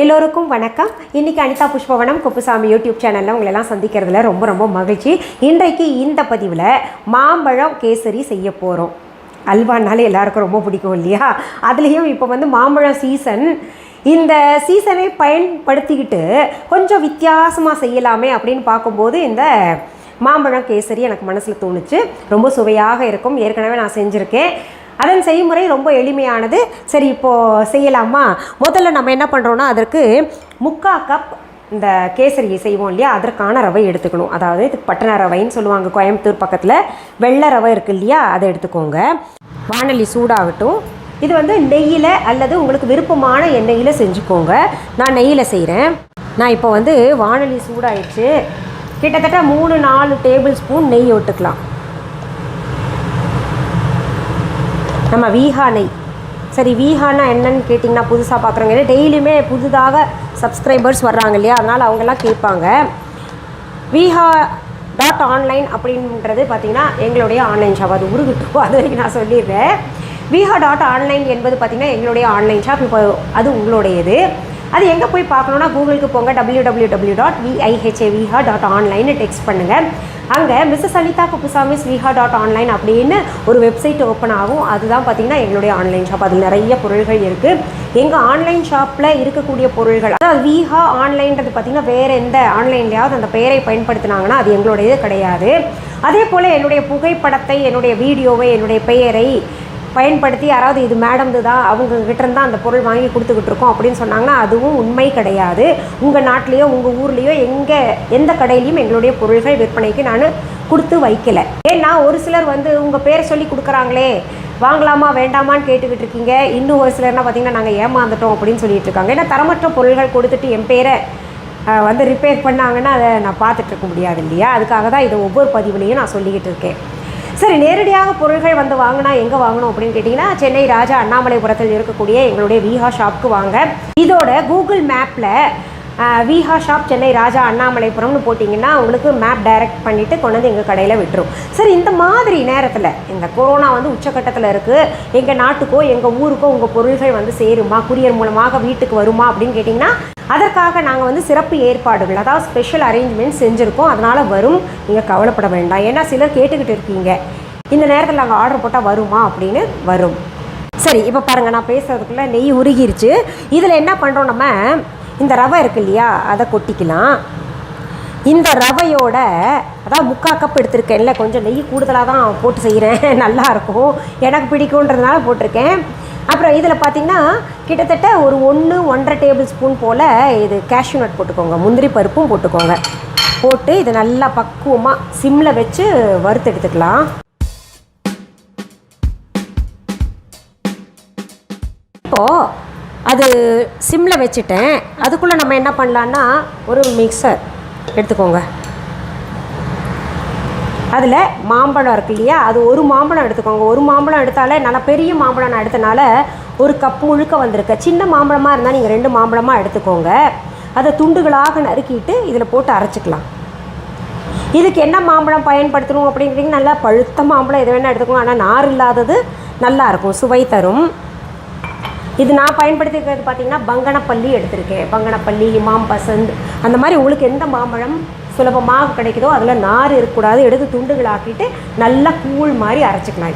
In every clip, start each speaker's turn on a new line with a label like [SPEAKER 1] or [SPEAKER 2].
[SPEAKER 1] எல்லோருக்கும் வணக்கம். இன்றைக்கி அனிதா புஷ்பவனம்குப்புசாமி யூடியூப் சேனலில் உங்களெல்லாம் சந்திக்கிறதுல ரொம்ப ரொம்ப மகிழ்ச்சி. இன்றைக்கு இந்த பதிவில் மாம்பழம் கேசரி செய்ய போகிறோம். அல்வானாலே எல்லாருக்கும் ரொம்ப பிடிக்கும் இல்லையா? அதுலேயும் இப்போ மாம்பழம் சீசன். இந்த சீசனை பயன்படுத்திக்கிட்டு கொஞ்சம் வித்தியாசமாக செய்யலாமே அப்படின்னு பார்க்கும்போது இந்த மாம்பழம் கேசரி எனக்கு மனசில் தோணுச்சு. ரொம்ப சுவையாக இருக்கும். ஏற்கனவே நான் செஞ்சுருக்கேன். அதன் செய்முறை ரொம்ப எளிமையானது. சரி, இப்போது செய்யலாமா? முதல்ல நம்ம என்ன பண்ணுறோன்னா, அதற்கு 3/4 கப் இந்த கேசரியை செய்வோம் இல்லையா, அதற்கான ரவை எடுத்துக்கணும். அதாவது இதுக்கு பட்டண ரவைன்னு சொல்லுவாங்க கோயம்புத்தூர் பக்கத்தில். வெள்ளை ரவை இருக்குது இல்லையா, அதை எடுத்துக்கோங்க. வாணலி சூடாகட்டும். இது நெய்யில் அல்லது உங்களுக்கு விருப்பமான எண்ணெயில் செஞ்சுக்கோங்க. நான் நெய்யில் செய்கிறேன். நான் இப்போ வாணலி சூடாயிடுச்சு. கிட்டத்தட்ட 3-4 டேபிள் ஸ்பூன் நெய் விட்டுக்கலாம். நம்ம வீஹா நெய். சரி, வீஹானா என்னன்னு கேட்டிங்கன்னா, புதுசாக பார்க்குறவங்க டெய்லியுமே புதுதாக சப்ஸ்கிரைபர்ஸ் வர்றாங்க இல்லையா, அதனால் அவங்கெல்லாம் கேட்பாங்க. வீஹா.ஆன்லைன் அப்படின்றது பார்த்திங்கன்னா எங்களுடைய ஆன்லைன் ஷாப். அது உருகிட்டும், அது வரைக்கும் நான் சொல்லிடுறேன். வீஹா.ஆன்லைன் என்பது பார்த்திங்கன்னா எங்களுடைய ஆன்லைன் ஷாப். இப்போ அது உங்களுடையது. அது எங்கே போய் பார்க்கணுன்னா, கூகுளுக்கு போங்க. www.vihaviha.online டெக்ஸ்ட் பண்ணுங்கள். அங்கே மிஸ்ஸஸ் அனிதா குப்புசாமிஸ் viha.online அப்படின்னு ஒரு வெப்சைட் ஓப்பன் ஆகும். அதுதான் பார்த்திங்கன்னா எங்களுடைய ஆன்லைன் ஷாப். அதில் நிறைய பொருள்கள் இருக்குது. எங்கள் ஆன்லைன் ஷாப்பில் இருக்கக்கூடிய பொருள்கள், அதாவது வீஹா ஆன்லைன்றது பார்த்திங்கன்னா வேறு எந்த ஆன்லைன்லையாவது அந்த பெயரை பயன்படுத்தினாங்கன்னா அது எங்களுடையது கிடையாது. அதே போல் என்னுடைய புகைப்படத்தை, என்னுடைய வீடியோவை, என்னுடைய பெயரை பயன்படுத்தி யாராவது இது மேடம்து தான், அவங்கக்கிட்ட இருந்தால் அந்த பொருள் வாங்கி கொடுத்துக்கிட்டு இருக்கோம் அப்படின்னு சொன்னாங்கன்னா அதுவும் உண்மை கிடையாது. உங்கள் நாட்டிலையோ உங்கள் ஊர்லேயோ எந்த கடையிலையும் எங்களுடைய பொருள்கள் விற்பனைக்கு நான் கொடுத்து வைக்கலை. ஏன்னா ஒரு சிலர் உங்கள் பேரை சொல்லி கொடுக்குறாங்களே, வாங்கலாமா வேண்டாமான்னு கேட்டுக்கிட்டு இருக்கீங்க. இன்னும் ஒரு சிலர்னால் பார்த்திங்கன்னா நாங்கள் ஏமாந்துட்டோம் அப்படின்னு சொல்லிட்டு இருக்காங்க. ஏன்னா தரமற்ற பொருள்கள் கொடுத்துட்டு என் பேரை ரிப்பேர் பண்ணாங்கன்னா அதை நான் பார்த்துட்ருக்க முடியாது இல்லையா? அதுக்காக தான் இதை ஒவ்வொரு பதிவுலையும் நான் சொல்லிக்கிட்டு இருக்கேன். சரி, நேரடியாக பொருள்கள் வாங்கினா எங்கே வாங்கணும் அப்படின்னு கேட்டிங்கன்னா, சென்னை ராஜா அண்ணாமலைபுரத்தில் இருக்கக்கூடிய எங்களுடைய வீஹா ஷாப்புக்கு வாங்க. இதோட கூகுள் மேப்பில் வீஹா ஷாப் சென்னை ராஜா அண்ணாமலைபுரம்னு போட்டிங்கன்னா உங்களுக்கு மேப் டைரக்ட் பண்ணிவிட்டு கொண்டு எங்கள் கடையில் விட்டுரும். சரி, இந்த மாதிரி நேரத்தில் இந்த கொரோனா உச்சக்கட்டத்தில் இருக்குது. எங்கள் நாட்டுக்கோ எங்கள் ஊருக்கோ உங்கள் பொருள்கள் சேருமா, குரியர் மூலமாக வீட்டுக்கு வருமா அப்படின்னு கேட்டிங்கன்னா, அதற்காக நாங்கள் சிறப்பு ஏற்பாடுகள், அதாவது ஸ்பெஷல் அரேஞ்ச்மெண்ட் செஞ்சுருக்கோம். அதனால் வரும், நீங்கள் கவலைப்பட வேண்டாம். ஏன்னா சிலர் கேட்டுக்கிட்டு இருக்கீங்க, இந்த நேரத்தில் நாங்கள் ஆர்டர் போட்டால் வருமா அப்படின்னு. வரும். சரி, இப்போ பாருங்கள், நான் பேசுகிறதுக்குள்ளே நெய் உருகிருச்சு. இதில் என்ன பண்ணுறோம், நம்ம இந்த ரவை இருக்கு இல்லையா, அதை கொட்டிக்கலாம். இந்த ரவையோட, அதாவது 3/4 கப் எடுத்திருக்கேன்ல, கொஞ்சம் நெய் கூடுதலாக தான் போட்டு செய்கிறேன். நல்லாயிருக்கும், எனக்கு பிடிக்குன்றதுனால போட்டிருக்கேன். அப்புறம் இதில் பார்த்திங்கன்னா கிட்டத்தட்ட ஒரு 1-1.5 டேபிள் ஸ்பூன் போல் இது கேஷ்யூ நட் போட்டுக்கோங்க. முந்திரி பருப்பும் போட்டுக்கோங்க. போட்டு இதை நல்லா பக்குவமாக சிம்மில் வச்சு வறுத்து எடுத்துக்கலாம். இப்போது அது சிம்மில் வச்சுட்டேன். அதுக்குள்ளே நம்ம என்ன பண்ணலான்னா, ஒரு மிக்சர் எடுத்துக்கோங்க. அதில் மாம்பழம் இருக்கு இல்லையா, அது ஒரு மாம்பழம் எடுத்துக்கோங்க. ஒரு மாம்பழம் எடுத்தாலே, நல்லா பெரிய மாம்பழம் நான் எடுத்தனால 1 கப் முழுக்க வந்திருக்கு. சின்ன மாம்பழமாக இருந்தால் நீங்கள் 2 மாம்பழமாக எடுத்துக்கோங்க. அதை துண்டுகளாக நறுக்கிட்டு இதில் போட்டு அரைச்சிக்கலாம். இதுக்கு என்ன மாம்பழம் பயன்படுத்தணும் அப்படிங்கிறீங்க, நல்லா பழுத்த மாம்பழம் எது வேணால் எடுத்துக்கோங்க. ஆனால் நார் இல்லாதது நல்லாயிருக்கும், சுவை தரும். இது நான் பயன்படுத்திக்கிறது பார்த்திங்கன்னா பங்கனப்பள்ளி எடுத்திருக்கேன். பங்கனப்பள்ளி, இமாம் பசந்த், அந்த மாதிரி உங்களுக்கு எந்த மாம்பழம் சுலபமாக கிடைக்குதோ அதில் நார் இருக்கக்கூடாது. எடுத்து துண்டுகள் ஆக்கிட்டு நல்லா கூழ் மாதிரி அரைச்சிக்கலாம்.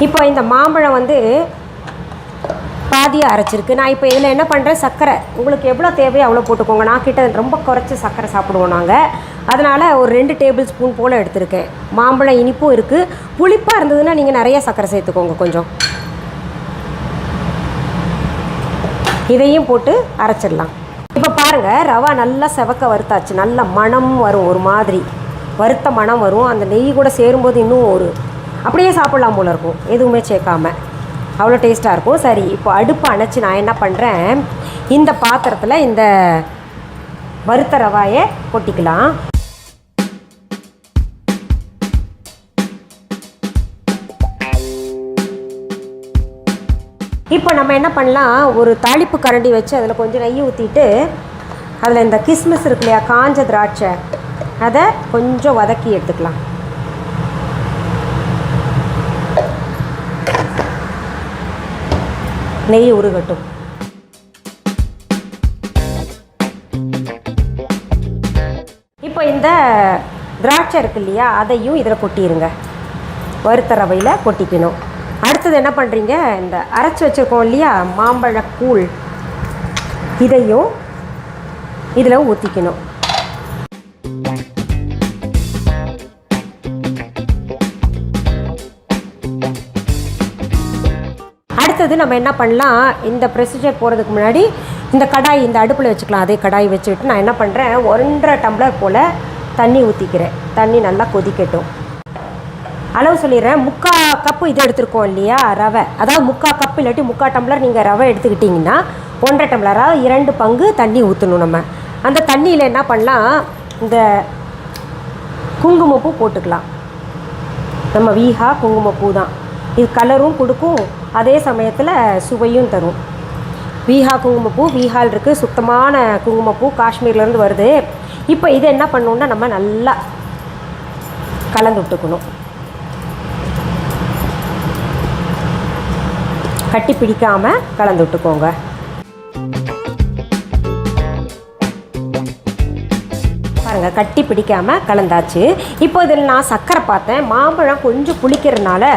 [SPEAKER 1] இப்போ இந்த மாம்பழம் பாதியாக அரைச்சிருக்கு. நான் இப்போ இதில் என்ன பண்ணுறேன், சர்க்கரை உங்களுக்கு எவ்வளோ தேவையோ அவ்வளோ போட்டுக்கோங்க. நான் கிட்ட ரொம்ப குறைச்சி சர்க்கரை சாப்பிடுவோம் நாங்கள். அதனால் ஒரு 2 டேபிள் ஸ்பூன் போல் எடுத்திருக்கேன். மாம்பழம் இனிப்பும் இருக்குது. புளிப்பாக இருந்ததுன்னா நீங்கள் நிறைய சர்க்கரை சேர்த்துக்கோங்க கொஞ்சம். இதையும் போட்டு அரைச்சிடலாம். இப்போ பாருங்கள், ரவா நல்லா செவக்க வறுத்தாச்சு. நல்ல மணம் வரும், ஒரு மாதிரி வறுத்த மணம் வரும். அந்த நெய் கூட சேரும்போது இன்னும் அப்படியே சாப்பிட்லாம் போல் இருக்கும், எதுவுமே சேர்க்காம. அவ்வளோ டேஸ்ட்டாக இருக்கும். சரி, இப்போ அடுப்பை அணைச்சி நான் என்ன பண்ணுறேன், இந்த பாத்திரத்தில் இந்த வறுத்த ரவாயை கொட்டிக்கலாம். இப்போ நம்ம என்ன பண்ணலாம், ஒரு தாளிப்பு கரண்டி வச்சு அதில் கொஞ்சம் நெய் ஊற்றிட்டு அதில் இந்த கிஸ்மிஸ் இருக்கு இல்லையா, காஞ்ச திராட்சை, அதை கொஞ்சம் வதக்கி எடுத்துக்கலாம். நெய் உருகட்டும். இப்போ இந்த திராட்சை இருக்கு இல்லையா, அதையும் இதில் கொட்டிடுங்க. வறுத்த ரவையில் கொட்டிக்கணும். அடுத்தது என்ன பண்ணுறீங்க, இந்த அரைச்சி வச்சுருக்கோம் இல்லையா மாம்பழக்கூழ், இதையும் இதில் ஊற்றிக்கணும். அடுத்தது நம்ம என்ன பண்ணலாம், இந்த ப்ரொசீஜர் போகிறதுக்கு முன்னாடி இந்த கடாய் இந்த அடுப்பில் வச்சுக்கலாம். அதே கடாய் வச்சுக்கிட்டு நான் என்ன பண்ணுறேன், 1.5 டம்ளர் போல் தண்ணி ஊற்றிக்கிறேன். தண்ணி நல்லா கொதிக்கட்டும். அளவு சொல்லிடுறேன். 3/4 கப்பு இது எடுத்துருக்கோம் இல்லையா ரவை, அதாவது 3/4 கப்பு இல்லாட்டி 3/4 டம்ளர் நீங்கள் ரவை எடுத்துக்கிட்டிங்கன்னா 1.5 டம்ளராக 2 பங்கு தண்ணி ஊற்றணும். நம்ம அந்த தண்ணியில் என்ன பண்ணலாம், இந்த குங்குமப்பூ போட்டுக்கலாம். நம்ம வீஹா குங்குமப்பூ தான். இது கலரும் கொடுக்கும், அதே சமயத்தில் சுவையும் தரும். வீஹா குங்குமப்பூ, வீஹால் இருக்குது, சுத்தமான குங்குமப்பூ, காஷ்மீர்லேருந்து வருது. இப்போ இது என்ன பண்ணணுன்னா நம்ம நல்லா கலந்து விட்டுக்கணும். கட்டி பிடிக்காமல் கலந்து விட்டுக்கோங்க. பாருங்கள், கட்டி பிடிக்காமல் கலந்தாச்சு. இப்போ இதில் நான் சர்க்கரை பார்த்தேன், மாம்பழம் கொஞ்சம் புளிக்கிறதுனால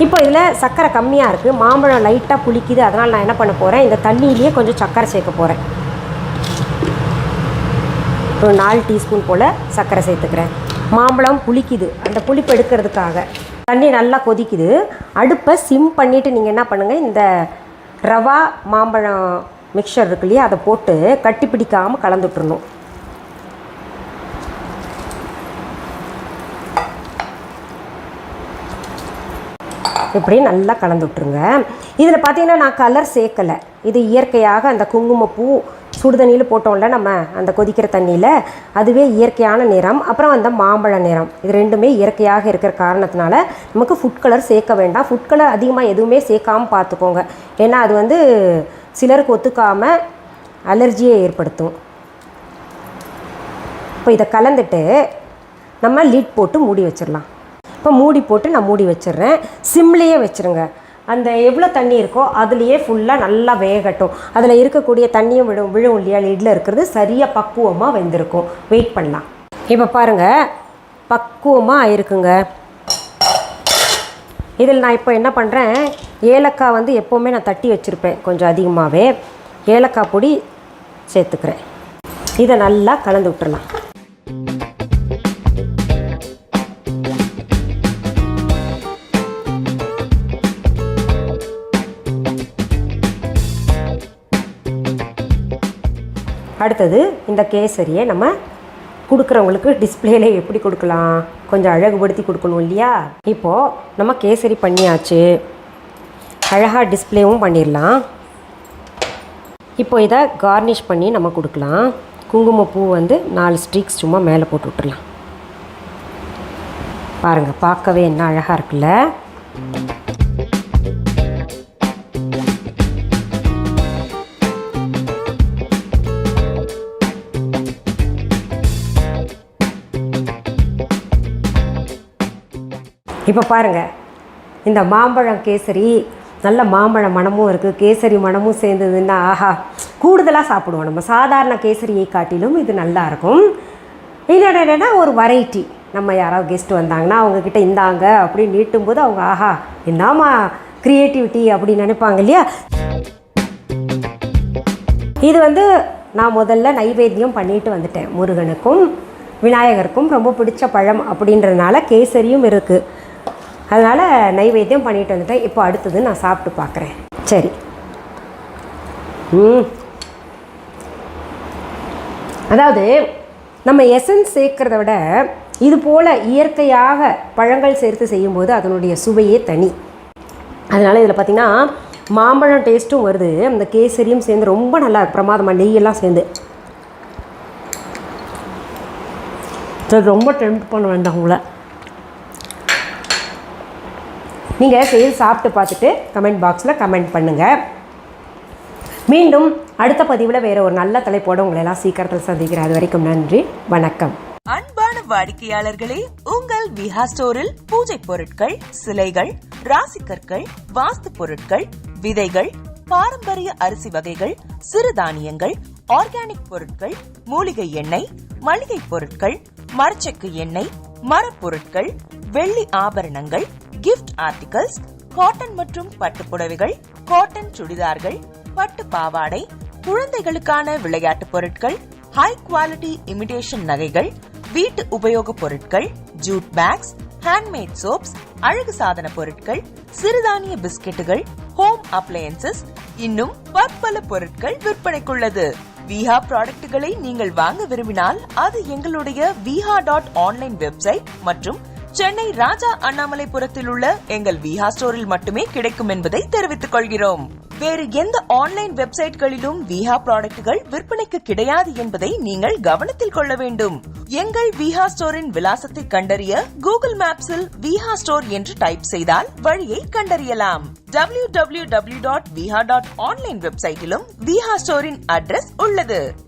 [SPEAKER 1] இப்போ இதில் சர்க்கரை கம்மியாக இருக்குது, மாம்பழம் லைட்டாக புளிக்குது. அதனால் நான் என்ன பண்ண போகிறேன், இந்த தண்ணியிலேயே கொஞ்சம் சர்க்கரை சேர்க்க போகிறேன். ஒரு 4 டீஸ்பூன் போல் சர்க்கரை சேர்த்துக்கிறேன். மாம்பழம் புளிக்குது, அந்த புளிப்பு எடுக்கிறதுக்காக. தண்ணி நல்லா கொதிக்குது. அடுப்பை சிம் பண்ணிவிட்டு நீங்கள் என்ன பண்ணுங்கள், இந்த ரவா மாம்பழம் மிக்சர் இருக்கு இல்லையா, அதை போட்டு கட்டி பிடிக்காமல் கலந்து விட்டுறணும். இப்படி நல்லா கலந்து விட்டுருங்க. இதில் பார்த்தீங்கன்னா நான் கலர் சேர்க்கலை. இது இயற்கையாக அந்த குங்குமப்பூ சுடுதண்ணியில் போட்டோம்ல நம்ம அந்த கொதிக்கிற தண்ணியில், அதுவே இயற்கையான நிறம். அப்புறம் அந்த மாம்பழ நிறம், இது ரெண்டுமே இயற்கையாக இருக்கிற காரணத்தினால நமக்கு ஃபுட் கலர் சேர்க்க வேண்டாம். ஃபுட் கலர் அதிகமாக எதுவுமே சேர்க்காமல் பார்த்துக்கோங்க. ஏன்னா அது வந்து சிலருக்கு ஒத்துக்காமல் அலர்ஜியை ஏற்படுத்தும். இப்போ இதை கலந்துட்டு நம்ம லிட் போட்டு மூடி வச்சிடலாம். இப்போ மூடி போட்டு நான் மூடி வச்சிடுறேன். சிம்லேயே வச்சுருங்க. அந்த எவ்வளோ தண்ணி இருக்கோ அதுலேயே ஃபுல்லாக நல்லா வேகட்டும். அதில் இருக்கக்கூடிய தண்ணியும் விழும் இல்லையா, லிட்டில் இருக்கிறது சரியாக பக்குவமாக வெந்திருக்கும். வெயிட் பண்ணலாம். இப்போ பாருங்கள், பக்குவமாக ஆயிருக்குங்க. இதில் நான் இப்போ என்ன பண்ணுறேன், ஏலக்காய் வந்து எப்போவுமே நான் தட்டி வச்சுருப்பேன், கொஞ்சம் அதிகமாகவே ஏலக்காய் பொடி சேர்த்துக்கிறேன். இதை நல்லா கலந்து விட்டுறலாம். அடுத்தது இந்த கேசரியை நம்ம கொடுக்குறவங்களுக்கு டிஸ்பிளேல எப்படி கொடுக்கலாம், கொஞ்சம் அழகுபடுத்தி கொடுக்கணும் இல்லையா. இப்போது நம்ம கேசரி பண்ணியாச்சு, அழகாக டிஸ்பிளேவும் பண்ணிடலாம். இப்போ இதை கார்னிஷ் பண்ணி நம்ம கொடுக்கலாம். குங்குமப்பூ வந்து 4 ஸ்ட்ரீக்ஸ் சும்மா மேலே போட்டு விட்டுடலாம். பாருங்கள், பார்க்கவே என்ன அழகாக இருக்குல்ல. இப்போ பாருங்கள், இந்த மாம்பழம் கேசரி நல்ல மாம்பழ மணமும் இருக்குது, கேசரி மணமும் சேர்ந்ததுன்னா ஆஹா, கூடுதலாக சாப்பிடுவோம். நம்ம சாதாரண கேசரியை காட்டிலும் இது நல்லாயிருக்கும். இல்லைன்னா ஒரு வெரைட்டி, நம்ம யாராவது கெஸ்ட் வந்தாங்கன்னா அவங்கக்கிட்ட இந்தாங்க அப்படின்னு நீட்டும்போது அவங்க ஆஹா என்னம்மா க்ரியேட்டிவிட்டி அப்படின்னு நினைப்பாங்க இல்லையா. இது வந்து நான் முதல்ல நைவேத்தியம் பண்ணிட்டு வந்துட்டேன். முருகனுக்கும் விநாயகருக்கும் ரொம்ப பிடிச்ச பழம் அப்படின்றதுனால கேசரியும் இருக்குது, அதனால் நைவேத்தியம் பண்ணிட்டு வந்துட்டேன். இப்போ அடுத்தது நான் சாப்பிட்டு பார்க்குறேன். சரி, அதாவது நம்ம எசன்ஸ் சேர்க்கிறத விட இது போல் இயற்கையாக பழங்கள் சேர்த்து செய்யும்போது அதனுடைய சுவையே தனி. அதனால் இதில் பார்த்திங்கன்னா மாம்பழம் டேஸ்ட்டும் வருது, அந்த கேசரியும் சேர்ந்து ரொம்ப நல்லா பிரமாதமாக நெய்யெல்லாம் சேர்ந்து. ரொம்ப டெம்ப்ட் பண்ண வேண்டாம் உங்களை. நீங்கள் செய்து சாப்பிட்டு பார்த்துட்டு கமெண்ட் பாக்ஸில் கமெண்ட் பண்ணுங்கள். மீண்டும் அடுத்த பதிவில் வேறு ஒரு நல்ல தலைப்போடு உங்களை எல்லாம் சீக்கிரத்தில் சந்திக்கிறேன். அது வரைக்கும் நன்றி, வணக்கம்.
[SPEAKER 2] அன்பான வாடிக்கையாளர்களே, உங்கள் விஹா ஸ்டோரில் பூஜை பொருட்கள், சிலைகள், ராசிக்கற்கள், வாஸ்து பொருட்கள், விதைகள், பாரம்பரிய அரிசி வகைகள், சிறுதானியங்கள், ஆர்கானிக் பொருட்கள், மூலிகை எண்ணெய், மளிகை பொருட்கள், மரச்செக்கு எண்ணெய், மரப்பொருட்கள், வெள்ளி ஆபரணங்கள், கிஃப்ட் ஆர்டிகல்ஸ், காட்டன் மற்றும் பட்டு புடவைகள், காட்டன் சுடிதார்கள், பட்டு பாவாடை, குழந்தைகளுக்கான விளையாட்டு பொருட்கள், ஹை குவாலிட்டி இமிடேஷன் நகைகள், வீட்டு உபயோக பொருட்கள், ஜூட் பேக்ஸ், ஹேண்ட்மேட் சோப்ஸ், அழகு சாதன பொருட்கள், சிறுதானிய பிஸ்கெட்டுகள், ஹோம் அப்ளையன்சஸ், இன்னும் பற்பல பொருட்கள் விற்பனைக்குள்ளது. விஹா ப்ராடக்ட்களை நீங்கள் வாங்க விரும்பினால் அது எங்களுடைய viha.online வெப்சைட் மற்றும் சென்னை ராஜா அண்ணாமலைபுரத்தில் உள்ள எங்கள் விஹா ஸ்டோரில் மட்டுமே கிடைக்கும் என்பதை தெரிவித்துக் கொள்கிறோம். வேறு எந்த ஆன்லைன் வெப்சைட்களிலும் விஹா ப்ராடக்ட்கள் விற்பனைக்கு கிடையாது என்பதை நீங்கள் கவனத்தில் கொள்ள வேண்டும். எங்கள் விஹா ஸ்டோரின் விலாசத்தை கண்டறிய கூகுள் மேப்ஸில் விஹா ஸ்டோர் என்று டைப் செய்தால் வழியை கண்டறியலாம். www.viha.online வெப்சைட்டிலும் விஹா ஸ்டோரின் அட்ரஸ் உள்ளது.